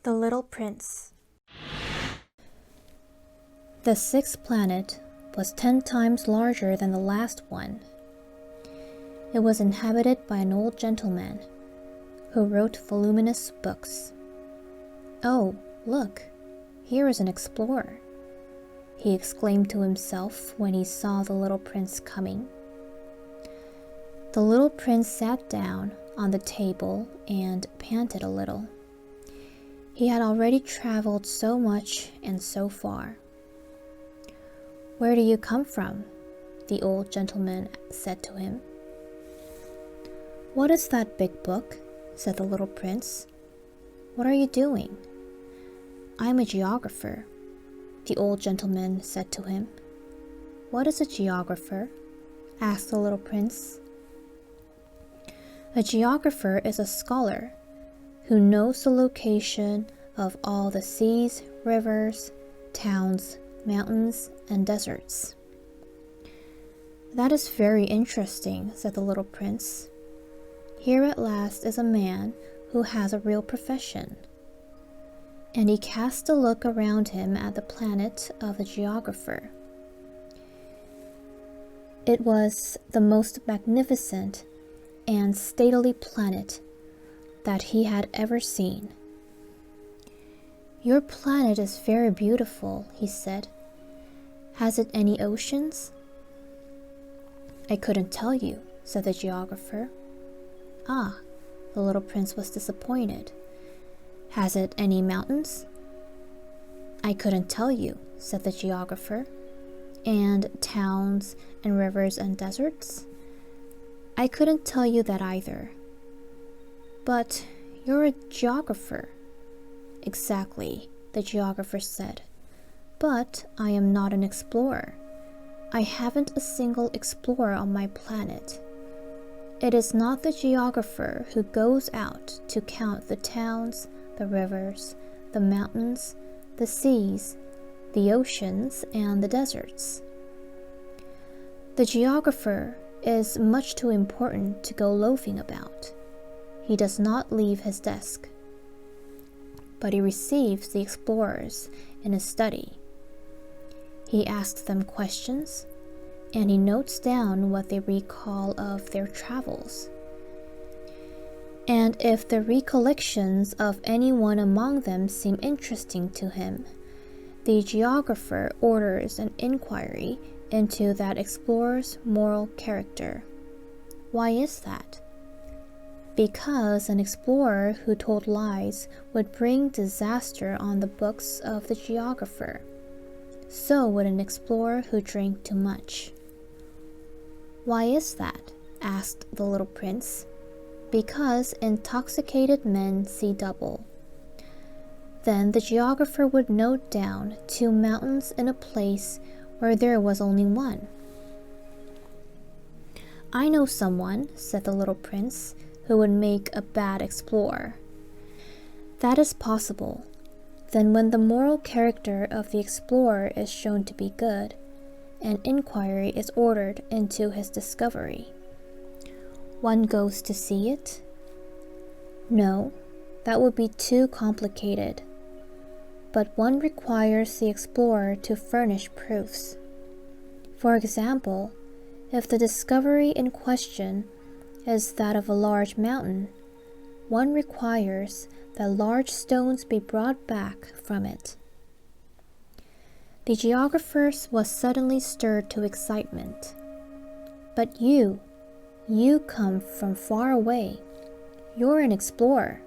The Little Prince. The sixth planet was 10 times larger than the last one. It was inhabited by an old gentleman who wrote voluminous books. "Oh, look, here is an explorer," he exclaimed to himself when he saw the little prince coming. The little prince sat down on the table and panted a little. He had already traveled so much and so far. "Where do you come from?" the old gentleman said to him. "What is that big book?" said the little prince. "What are you doing?" "I'm a geographer," the old gentleman said to him. "What is a geographer?" asked the little prince. "A geographer is a scholar who knows the location of all the seas, rivers, towns, mountains, and deserts." "That is very interesting," said the little prince. "Here at last is a man who has a real profession." And he cast a look around him at the planet of the geographer. It was the most magnificent and stately planet that he had ever seen. "Your planet is very beautiful," he said. "Has it any oceans?" "I couldn't tell you," said the geographer. "Ah," the little prince was disappointed. "Has it any mountains?" "I couldn't tell you," said the geographer. "And towns and rivers and deserts?" "I couldn't tell you that either." "But you're a geographer." "Exactly," the geographer said. "But I am not an explorer. I haven't a single explorer on my planet. It is not the geographer who goes out to count the towns, the rivers, the mountains, the seas, the oceans, and the deserts. The geographer is much too important to go loafing about. He does not leave his desk, but he receives the explorers in his study. He asks them questions, and he notes down what they recall of their travels. And if the recollections of anyone among them seem interesting to him, the geographer orders an inquiry into that explorer's moral character. Why is that? Because an explorer who told lies would bring disaster on the books of the geographer. So would an explorer who drank too much. "Why is that?" asked the little prince. "Because intoxicated men see double." Then the geographer would note down 2 mountains in a place where there was only one. "I know someone," said the little prince, "who would make a bad explorer." "That is possible. Then when the moral character of the explorer is shown to be good, an inquiry is ordered into his discovery. One goes to see it?" "No, that would be too complicated. But one requires the explorer to furnish proofs. For example, if the discovery in question is that of a large mountain, one requires that large stones be brought back from it." The geographer was suddenly stirred to excitement. "But you come from far away. You're an explorer.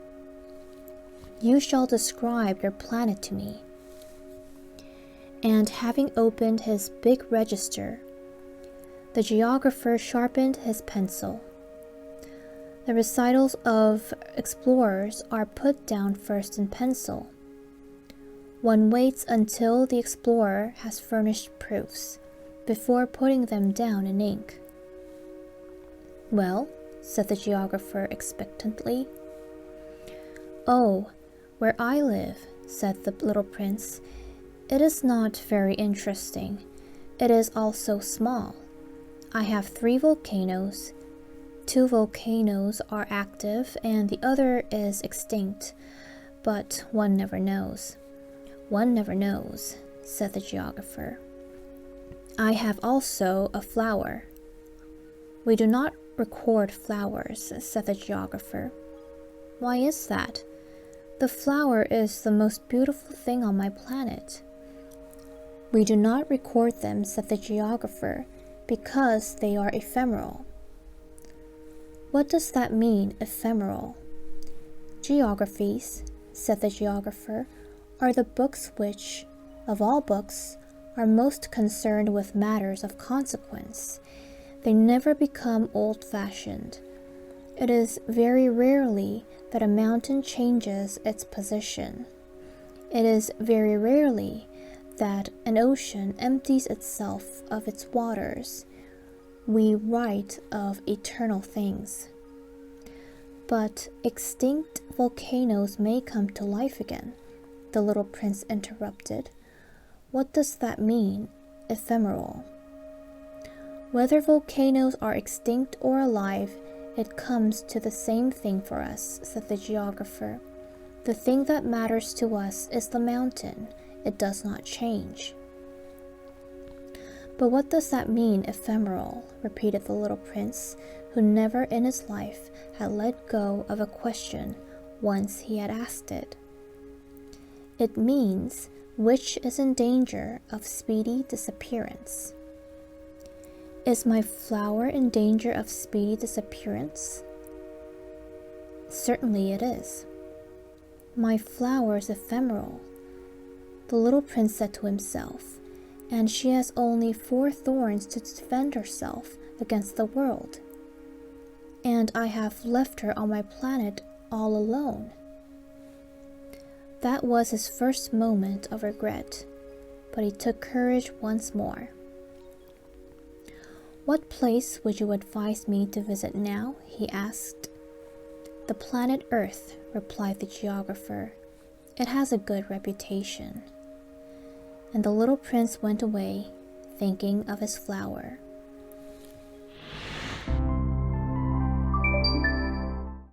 You shall describe your planet to me." And having opened his big register, the geographer sharpened his pencil. The recitals of explorers are put down first in pencil. One waits until the explorer has furnished proofs before putting them down in ink. "Well," said the geographer expectantly. "Oh, where I live," said the little prince, "it is not very interesting. It is also small. I have 3 volcanoes. 2 volcanoes are active and the other is extinct, But one never knows. One never knows, said the geographer. I have also a flower. We do not record flowers, said the geographer. Why is that? The flower is the most beautiful thing on my planet. We do not record them, said the geographer, because they are ephemeral. What does that mean, ephemeral? Geographies, said the geographer, are the books which, of all books, are most concerned with matters of consequence. They never become old-fashioned. It is very rarely that a mountain changes its position. It is very rarely that an ocean empties itself of its waters. We write of eternal things. But extinct volcanoes may come to life again, the little prince interrupted. What does that mean, ephemeral? Whether volcanoes are extinct or alive, it comes to the same thing for us, said the geographer. The thing that matters to us is the mountain. It does not change. But what does that mean, ephemeral? Repeated the little prince, who never in his life had let go of a question once he had asked it. It means which is in danger of speedy disappearance. Is my flower in danger of speedy disappearance? Certainly it is. My flower is ephemeral, the little prince said to himself, and she has only 4 thorns to defend herself against the world. And I have left her on my planet all alone. That was his first moment of regret, but he took courage once more. What place would you advise me to visit now? He asked. The planet Earth, replied the geographer. It has a good reputation. And the little prince went away, thinking of his flower.